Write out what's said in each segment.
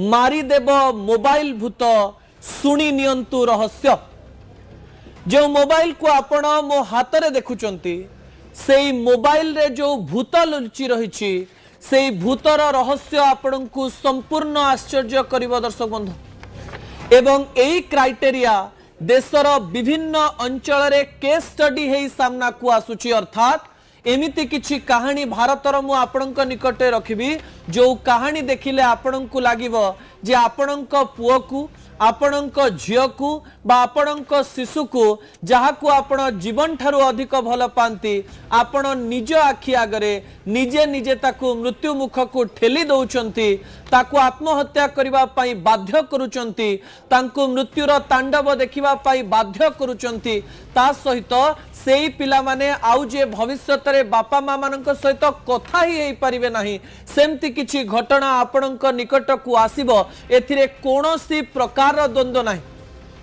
मारिदेव mobile भूत शुणी नियंतु रहस्य। जो मोबाइल को आपण मो हाथ रे देखुचंती से मोबाइल रे जो भूत लुचि रही से भूतर रहस्य आपण को संपूर्ण आश्चर्य करिवो दर्शक बंधु। एवं एई क्राइटेरिया देशर विभिन्न अंचल रे केस स्टडी हेई सामना को आसुची। अर्थात एमिति किछि कहानी भारतर मु आपणक निकटे रखिबी जो कहानी देखिले आपणक लागिबो जे आपणक पुओ को आपणक झियो को बा आपणक शिशु को जहा को आपण जीवन ठारू अधिक भल पाती आपण निज आखि आगरे निजे निजे ताकू मृत्यु मुख को ठेली दौचंती ताकू आत्महत्या करिबा पाई बाध्य करूचंती तांकू मृत्युर तांडव देखिबा पाई बाध्य करूचंती। ता सहित सेई पिला माने आउ जे भविष्यत रे बापा मां मानक सहित कथा ही हेई परिबे नाही सेमति किछि घटना आपणक निकट को आसीबो एथिरे कोनोसी प्रकार द्वंद्व नाही।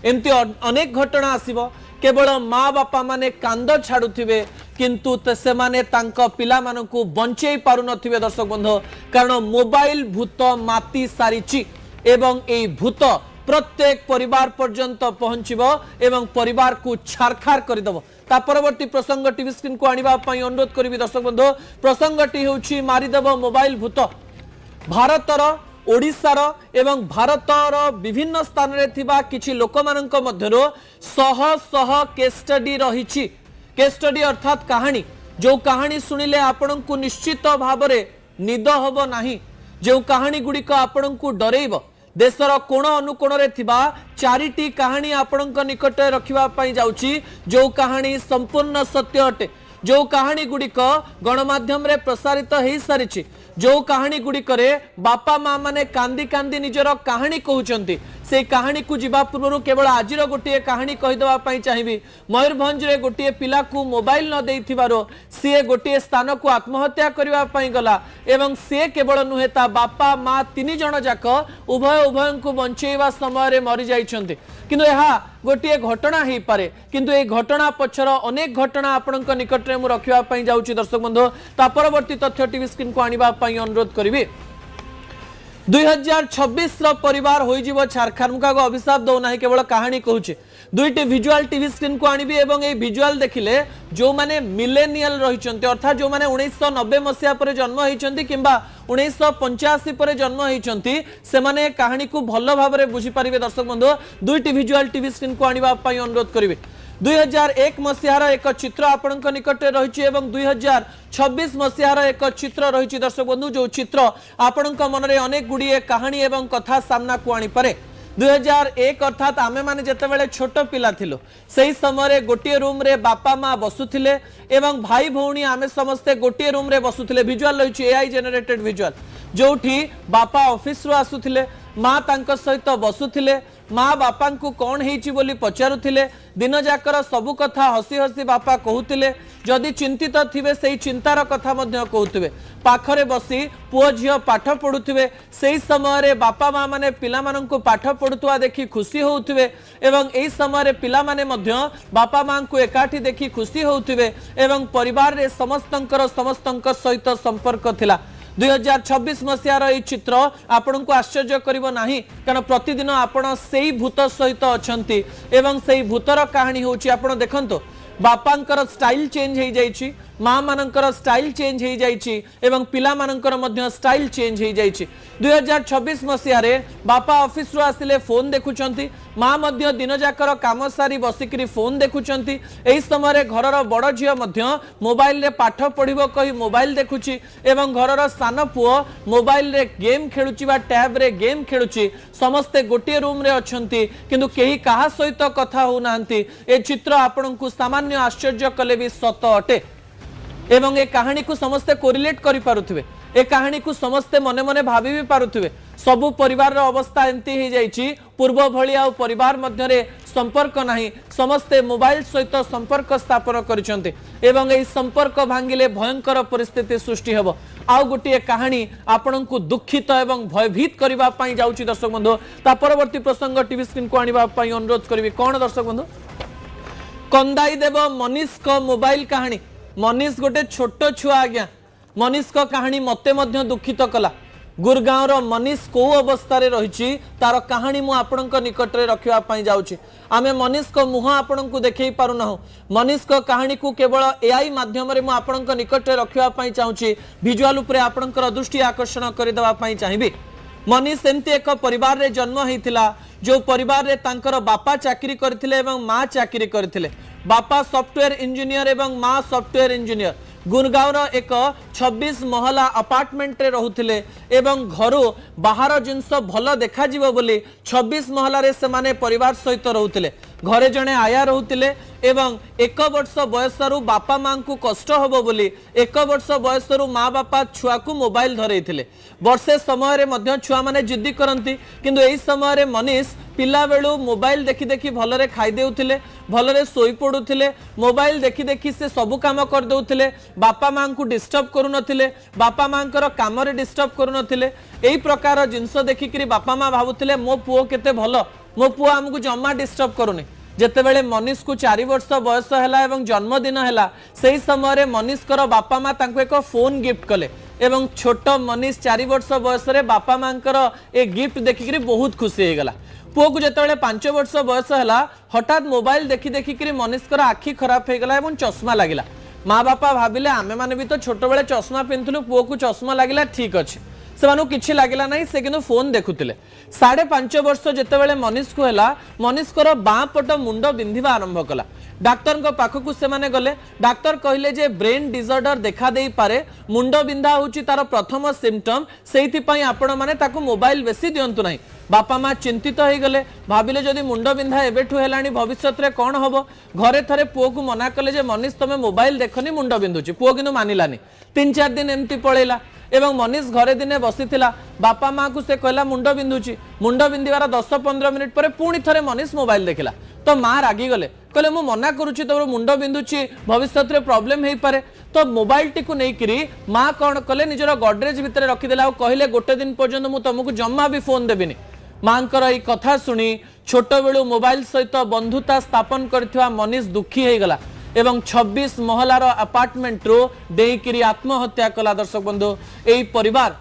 एमती अनेक घटना आसीबो केवल माँ बापा माने कांद छाड़ुथिबे किंतु से माने तांका पिला मानकू बंचेई पारु नथिबे दर्शक बंधु कारण मोबाइल भूत माती सारिची एवं एई भूत प्रत्येक परिवार पर्यंत पहुंचबो एवं परिवार को छारखार करदेव। ता परवर्ती प्रसंग टीवी स्क्रीन को आनिबा पई अनुरोध करिवि दर्शक बंधु। प्रसंगटी होउची मारिदेव मोबाइल भूत। भारतर ओडिशार एवं भारतर विभिन्न स्थान रे थिबा किछि लोक मानक मध्यरो सह सह केस स्टडी रहिछि। केस स्टडी अर्थात कहानी जो कहानी सुनिले आपन को निश्चित भाबरे निद होबो नाही जो कहानी गुडिक आपन को डरेइबो। देशर कोण अनुकोण रे थिबा चारिटी कहानी आपणक निकट रखिबा पई जाउची जो कहानी संपूर्ण सत्य अटे। जो कहानी गुडिक गणमाध्यम रे प्रसारित हेई सारिछि जो कहानी गुडिक रे बापा मां माने कांदी कांदी निजर कहानी कहउचंती से कहानी को जीवा पूर्व केवल आजिर गोटे कहानी कहीदेवा चाहिए। मयूरभंज रे गोटे पिला को मोबाइल न देथिबारो सी गोटे स्थान को आत्महत्या करने गला एवं सी केवल नुहे ता बापा माँ तीन जन जाक उभय उभय को बंचेवा समय मरी जाइछन्ते किंतु यह गोटे घटना हो पारे किंतु ए घटना पछर अनेक घटना आपणक निकट में रखा जाऊँगी दर्शक बंधु। ता परवर्ती तथ्य टीवी स्क्रीन को आनिबा पई अनुरोध करिवि। 2026 परिवार होइजिवो छारखार मुका अभिशाप दौना केवल कहानी कहूचे दुईटी विजुअल टीवी स्क्रीन को आनिबी एवं ए विजुअल देखिले जो माने मिलेनियल रहिचंते अर्थात जो माने 1990 मसिया पर जन्म होइचंती किंबा 1985 पर जन्म होइचंती से माने कहानी को भल भाबरे बुझी परिबे दर्शक बंधु। दुईटी विजुअल टीवी स्क्रीन को आनिबा पई अनुरोध करिवे। 2001 मसीहार एक चित्र आपणक निकट रही एवं 2026 मसीहार एक चित्र रही दर्शक बंधु जो चित्र आपणक मन में अनेक गुड़िए कहानी एवं कथा सामना को आनी पारे। 2001 अर्थात आमे माने जेतेबेले छोट पिला थिलो सही समय गोटे रूम रे बापा माँ बसुथिले एवं भाई भौणी आमे समस्ते गोटे रूम रे बसुथिले। विजुअल रही एआई जेनेरेटेड विजुअल जोठी बापा ऑफिस रु आसुथिले माँ तांको सहित बसुथिले माँ बापा को कौन हेची बोली पचारुथिले दिन जाकर सबु कथा हसी हसी बापा कहूतिले जदि चिंतित थिबे सेही चिंतार कथा मध्य कहूथिबे पाखरे बसी पुओ झियो पाठ पढुथिबे सेही समय रे बापा माँ माने पिला माननकु पाठ पढुतुवा देखि खुशी होउथिबे एवं एही समय रे पिला माने मध्य बापा माँ को एकाठी देखि खुशी होउथिबे एवं परिवार रे समस्तंकर सहित संपर्क थिला। 2026 मसीहार यह चित्र आपण को आश्चर्य करिवो नाही कारण प्रतिदिन आपण सेही भूत सहित अछंती एवं सेही भूतर कहानी होची। आपण देखंतो बापांकर स्टाइल चेंज हो जाइछि माँ मानकर स्टाइल चेंज हो जाइछि एवं पिला मानकर मध्य स्टाइल चेंज हो जाइछि। 2026 मसीह बापा ऑफिस रु आसिले फोन देखुचंती माँ मध्य दिन जाकर काम सारी बसिकरी फोन देखुचंती एही समय घरर बड़ झियो मध्य मोबाइल रे पाठ पढ़िबो कहि मोबाइल देखुची एवं घरर सान पुओ मोबाइल रे गेम खेलुची बा टैब रे गेम खेलुची समस्ते गोटे रूम रे अछंती किंतु केही काहा सहित कथा हो नांती। ए चित्र आपनकु सामान्य आश्चर्य कले भी सत अटे एवं ए कहानी को समस्ते कोरिलेट करि पारुथिबे ए कहानी को समस्ते मने मने भाभी भी पारुथिबे। सबु परिवार रो अवस्था एंती ही जाइछि पूर्व भली आ परिवार मध्य रे संपर्क नाही समस्ते मोबाइल सहित संपर्क स्थापन करिसंते एवं एही संपर्क भांगिले भयंकर परिस्थिति सृष्टि हेबो। आउ गोटे कहानी आपनकु दुखित एवं भयभीत करिबा पई जाउछि दर्शक बंधु। ता परवर्ती प्रसंग टीवी स्क्रीन को आनिबा पई अनुरोध करबी। कोन दर्शक बंधु कंदाई देव मनीष को मोबाइल कहानी। मनीष गोटे छोट छुआ आज्ञा मनीष को कहानी मते मध्य दुखित कला गुरगांव मनीष को अवस्था रही तार कहानी मु आपण निकट में रखापी जाऊँगी आम मनीष को मुह आपण को देखे पारना मनीष को कहानी को केवल एआई माध्यम आपण निकट में रखापी चाहूँगी भिजुआल आपणकर दृष्टि आकर्षण करदेवाई चाहिए। मनीष एमती एक परिवार रे जन्म होता जो परिवार रे तांकर बापा चाकरी करथिले एवं माँ चाकरी करथिले। बापा सॉफ्टवेयर इंजीनियर एवं माँ सॉफ्टवेयर इंजीनियर गुरगांव एक 26 महला अपार्टमेंट रे रहुथिले एवं घरो बाहर जिनस भल देखा जीवो बोली 26 महला रे से माने परिवार सहित रहुथिले। घरे जने आया रहुथिले एवं 1 वर्ष बयसरु बापा मां को कष्ट हबो बोली 1 वर्ष बयसरु माँ बापा छुआ को मोबाइल धरैथिले। वर्षे समय रे मध्य छुआ माने जिद्दी करंती किंतु एई समय रे मनीष पिला बेलू मोबाइल देखि देखि भलरे खाई देउथिले भलरे सोई पडुथिले मोबाइल देखि देखि से सब काम कर देउथिले बापा मां को डिस्टर्ब करू नथिले बापा मांकर काम रे डिस्टर्ब करू नथिले। एई प्रकार जिंस देखि करी बापा मां भाबुथिले मो पुओ केते भलो मो पुओ हमकु जम्मा डिस्टर्ब करूनी। जेतेबेले मनीष को 4 वर्ष बयस है एवं जन्मदिन है से समय मनीष कर बापा माँ एक फोन गिफ्ट कले एवं छोट मनीष 4 वर्ष बयस बापा माँ ए गिफ्ट देखिक बहुत खुशी होगला। पुओ को जिते 5 वर्ष बयस है हठात मोबाइल देखि देखिक मनीष आखि खराब होगला और चश्मा लगिला। माँ बापा भाविले आमे माने भी तो छोट बेले चश्मा पिंधुलु पुओ को चश्मा लगिला ठीक अच्छे से किसी लगला नहीं से किंतु फोन देखुले। 5.5 वर्ष जितेबाला मनीष को है मनीष को बाँ पट मुंड बिंधिबा आरंभ कला। डाक्तर को पाखक से माने गले डाक्तर कहले जे ब्रेन डिसऑर्डर देखा दे पारे मुंड बिंधा होची तार प्रथम सिम्पटम से आपण माने ताकू मोबाइल बेसी दिंतु ना। बापा माँ चिंतित हो गले भाविले जदि मुंड बिंधा एबेठू हेलानी भविष्य रे कौन हम घरे थरे पुओ को मना कले जे मनीष तमे मोबाइल देखनी मुंड बिंधुची पुओ किंतु मानिलानी 3-4 दिन एमती पळेला एवं मनीष घरे दिने बसीथिला बापा माँ को से कहला मुंड बिंधुची मुंड बिंधिबार 10-15 मिनिट पर पुणी थरे मनीष मोबाइल देखिला तो माँ रागी गले कहले मु मना करूची तो मुंड बिंधुची भविष्य रे प्रॉब्लम हेई पारे तो मोबाइल टी को नेकरी माँ कौन कले निजर गडरेज भितर रखिदेला और कहले गोटे दिन पर्यंत मु तुमको जम्मा भी फोन देबिनी। मांकर ई कथा सुनी छोट बेलू मोबाइल सहित बंधुता स्थापन करथिवा मनीष दुखी हो गला एवं 26 महलार अपार्टमेंट रो डेईकिरी आत्महत्या कला। दर्शक बंधु एई परिवार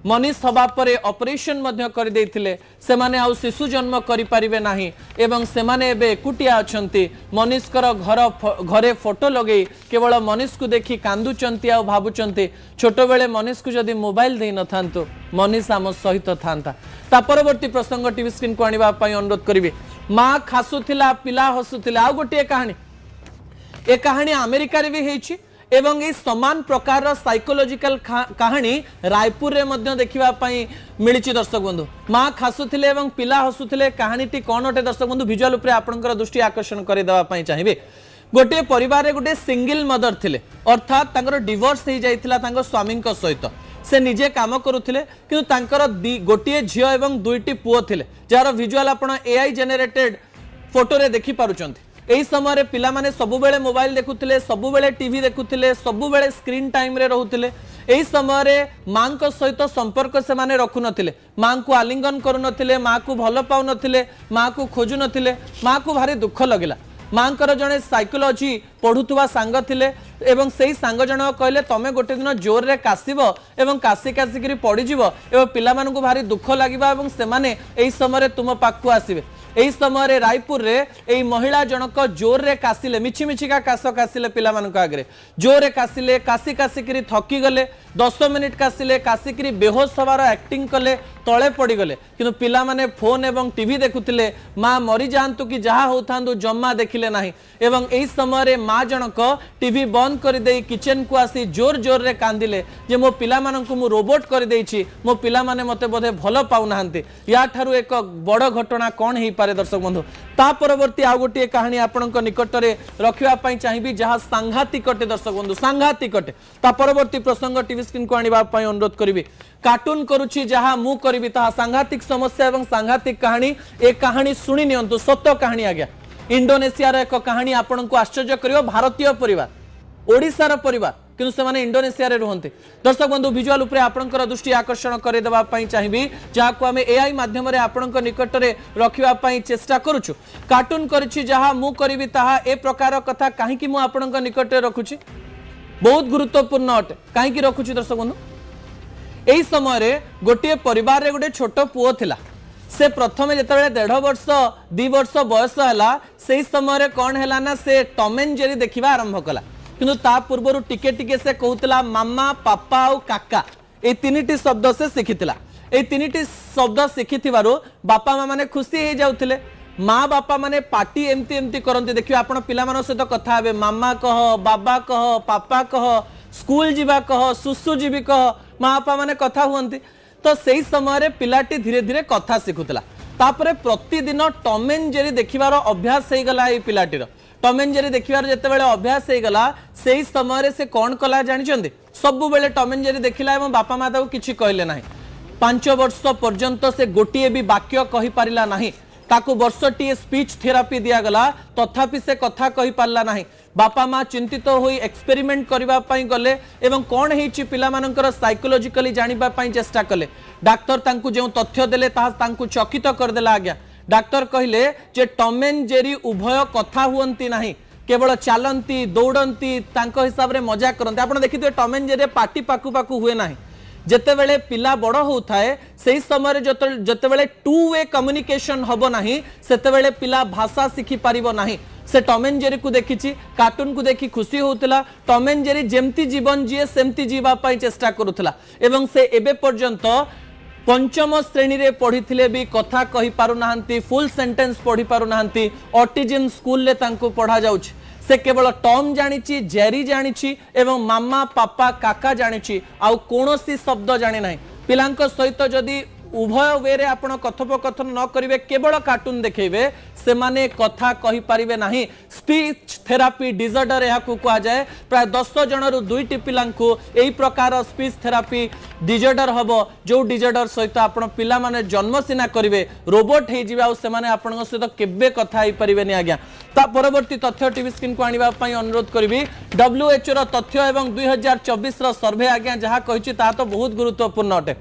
मनीष हवा परे ऑपरेशन मध्य कर देथिले सेमाने आउ शिशु जन्म करि परिबे नाही एवं सेमाने एबे एकुटिया अछंती। मनीष कर घरे फोटो लगे केवल मनीष को देखि कांदुचंती आ भाबुचंती छोट बेले मनीष को जदि मोबाइल दे न थांतो मनीष आम सहित थांता। ता परवर्ती प्रसंग टीवी स्क्रीन को आनिबा पई अनुरोध करिवे। मां खासुथिला पिला हसुथिला आ गोटे कहानी ए कहानी अमेरिका रे भी हेछि एवं ये समान प्रकार साइकोलॉजिकल कहानी रायपुर रे मध्य देखिबा पई मिलिछि। दर्शक बंधु मां खासुथिले एवं पिला हसुथिले कहानीटी कोन अटे दर्शक बंधु भिजुअल उपरे आपनकर दृष्टि आकर्षण करि देबा पई चाहिबे। गोटे परिवार रे गोटे सिंगल मदर थिले अर्थात तांकर डिवोर्स हो जाइथिला तांकर स्वामी सहित से निजे काम करुथिले किंतु तांकर गोटे झियो एवं 2टी पुओ थिले जार भिजुअल आपण एआई जेनरेटेड फोटो रे देखि पारुचंती। एही समय रे पिला माने सबुबेले मोबाइल देखुथिले सबुबेले टीवी देखुथिले सबुबेले स्क्रीन टाइम रे रहुथिले। एही समय रे मां को सहित संपर्क से माने रखु नथिले मां को आलिंगन करू नथिले मां को भल पाउ नथिले मां को खोजु नथिले मां को भारी दुख लगिला। मांकर जने साइकोलॉजी पढ़ुवा सांग थिले एवं सेही सांग जन कहले तमे गोटे दिन जोर रे कासिबो एवं कासी कासिकरी पड़ी जीवो एवं पिला मानकु भारी दुख लागिबा एवं से माने एही समय तुम पाखु आसीबे। एही समय रायपुर रे एही महिला जनक जोर रे कासिले मिछि मिछिका कास कासिले पिला मानक आगरे जोर रे कासिले कासी कासिकरी थकी गले 10 मिनिट कासिले कासिकरी बेहोश हवार एक्टिंग कले तळे पड़ी गले किंतु पिला माने फोन एवं टीवी देखुथिले मां मरि जांतु कि जहा होथांदु जम्मा देखिले नाही एवं एही समय मां जनक टीवी बंद कर दे किचन को आसी जोर जोर रे कांदिले जे मो पिला मानकु मु रोबोट कर देछि मो पिला माने मते बोधे भल पाउ नाहंती। या ठारू एक बड़ घटना कोन हेई पारे दर्शक बंधु ता परवर्ती आ गोटे कहानी आपनक निकट रे रखिबा पई चाहिबी जहा सांघातिक अटे। दर्शक बंधु सांघातिक अटे ता परवर्ती प्रसंग टीवी स्क्रीन को आनिबा पई अनुरोध करिवि। कार्टून करूची जहा मु करिवि ता सांघातिक समस्या एवं सांघातिक कहानी ए कहानी सुनि नियंतु सत्य कहानी आज्ञा। इंडोनेशिया रो एक कहानी आपन को आश्चर्य करिवो भारतीय परिवार ओडिसा परिवार किंतु से माने इंडोनेशिया रे रहंते। दर्शक बंधु भिजुअल उपरे आपनकर दृष्टि आकर्षण करे देबा पई चाहिबी जहा को हमें एआई माध्यम रे आपनकर निकट रे रखिबा पई चेष्टा करूछु। कार्टून करछि जहा मु करिवि ताहा ए प्रकार कथा काहे कि मु आपनकर निकट रे रखुछि बहुत गुरुत्वपूर्ण अटे काहे कि रखुछि। दर्शक बंधु एई समय रे गोटे परिवार रे गोटे छोट पुओ थिला से प्रथमे जेतेबेले 1.5 वर्ष 2 वर्ष बयस हैला सेई समय रे कोन हैला ना से टॉम एंड जेरी देखिबा आरंभ कला किंतु ता पूर्वरु टिके टिके से कहूतला मामा पापा और काका ए तीनिटी शब्द से शिखितिला ए तीनिटी शब्द शिखिथिबारु बापा माँ माने खुशी हो जाउथिले माँ बापा माने पार्टी एमती एमती करंती देखियो आपण पिला मानो सहित कथा हेबे मामा कह बाबा कह पापा कह स्कूल जीवा कह सुसु जीवी कह माँ बापा माने कथा हुअंती तो सेई समय रे पिलाटी धीरे धीरे कथा शिखुतला तापरे प्रतिदिन टॉम एंड जेरी देखिबार अभ्यास हो गला ए पिलाटीर टॉम एंड जेरी देखिबार जेतेबेले अभ्यास हो गला सेई समय रे से कोन कला जानि चंदी सब बेले टॉम एंड जेरी देखिला एवं बापा माँ ताको किछि कहले नाही 5 वर्ष पर्यंत से गोटिए भी वाक्य कहि पारिला नाही ताकू वर्षटी स्पीच थेरापी दिया गला तथापि से कथा कहि पारला नाही बापा माँ चिंतित होई एक्सपेरिमेंट करबा पई गले एवं कोन हेछि पिला मानकर साइकोलॉजिकली जानिबा पई चेष्टा कले डाक्टर तांकू जे तथ्य देले ताहा तांकू चकित कर देला आज्ञा डाक्टर कहिले जे टॉम एंड जेरी उभय कथा हुअंती नाही केवल चालंती दौड़ंती तांको हिसाब रे मजा करंती आपण देखिथिबे टॉम एंड जेरी पार्टी पाकू पाकू हुए नाही जेतेबेले पिला बड़ होउथाए सेही समय जेतेबेले टू वे कम्युनिकेशन हबो नाही सेतेबेले पिला भाषा सिखि पारिबो नाही से टॉम एंड जेरी को देखिछि कार्टून को देखि खुशी होउतला टॉम एंड जेरी जेमती जीवन जीए सेमती जीवा पई चेष्टा करूथला एवं से एबे पर्यंत पंचम श्रेणी रे पढ़ी भी कथा कहि पारु नाहंती फुल सेंटेंस पढ़ी पारु नाहंती ऑटिज्म स्कूल ले तांको पढ़ा जाउछि से केवल टॉम जानिछि जेरी जानिछि एवं मामा पापा काका जानिछि आउ कोनोसी शब्द जानि नाही पिलांक सहित जदि उभय वे रे आपण कथोपकथन न करिवे केवल कार्टून देखेबे से माने कथा कहि पारिबे नाही स्पीच थेरापी डिसऑर्डर यहा को कहा जाए प्राय 10 जनरु 2टी पिलांको एही प्रकार स्पीच थेरापी डिसऑर्डर हबो जो डिसऑर्डर सहित आपण पिला माने जन्म सिना करिवे रोबोट हे जिवे आ से माने आपण सहित केबे कथा हे परिबे नि आज्ञा ता परवर्ती तथ्य टीवी स्क्रीन को आनिबा पई अनुरोध करबी WHO रो तथ्य एवं 2024 रो सर्वे आज्ञा जहा कहिछि ता तो बहुत गुरुत्वपूर्ण अटे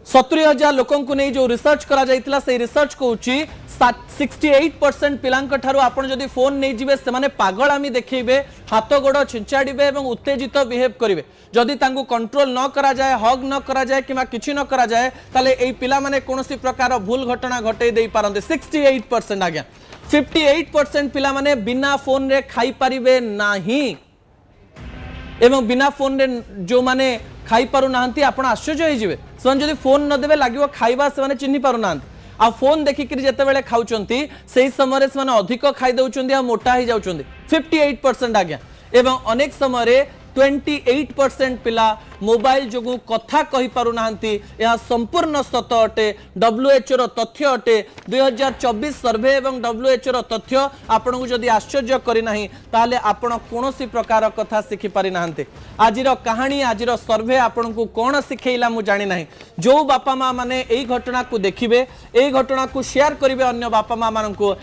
70,000 लोकों को नहीं जो रिसर्च करा जाइतिला से रिसर्च कहूची 68% पिलांक ठारू आपण जदी फोन नहीं जिवे से माने पागलामी देखैबे हाथ गोड़ छिंचाड़ीबे एवं उत्तेजित बिहेव करिवे जदी तांको कंट्रोल न करा जाए हग न करा जाए किमा किछि न करा जाए ताले एई पिला माने कोनोसी प्रकार भूल घटना घटै देई पारंते 68% आज्ञा 58% पिला माने बिना फोन रे खाई पारिबे नाही एवं बिना फोन रे जो माने खाई पारु नाहंती आपण आश्चर्य होई जिवे से जदी फोन न देबे लागिवो खाइबा से माने चिन्हि पारु नाहंती आ फोन देखि कि जेतेबेले खाउचंती सेही समय रे से माने अधिक खाई दउचंती आ मोटा ही जाउचंती 58% आज्ञा एवं अनेक समय रे 28% पिला मोबाइल जोगु कथा कहि पारु नाहंती यह संपूर्ण सत अटे WHO रो तथ्य अटे 2024 सर्वे एवं WHO रो तथ्य आपण को जदी आश्चर्य करि नाही ताले आपण कोनोसी प्रकार कथा सिखि पारि नाहंती आजिर कहानी आजिर सर्वे आपण को कोन सिखैला मु जानि नाही जो बापा माँ माने एई घटना को देखिबे एई घटना को शेयर करिवे अन्य बापा माँ मानन को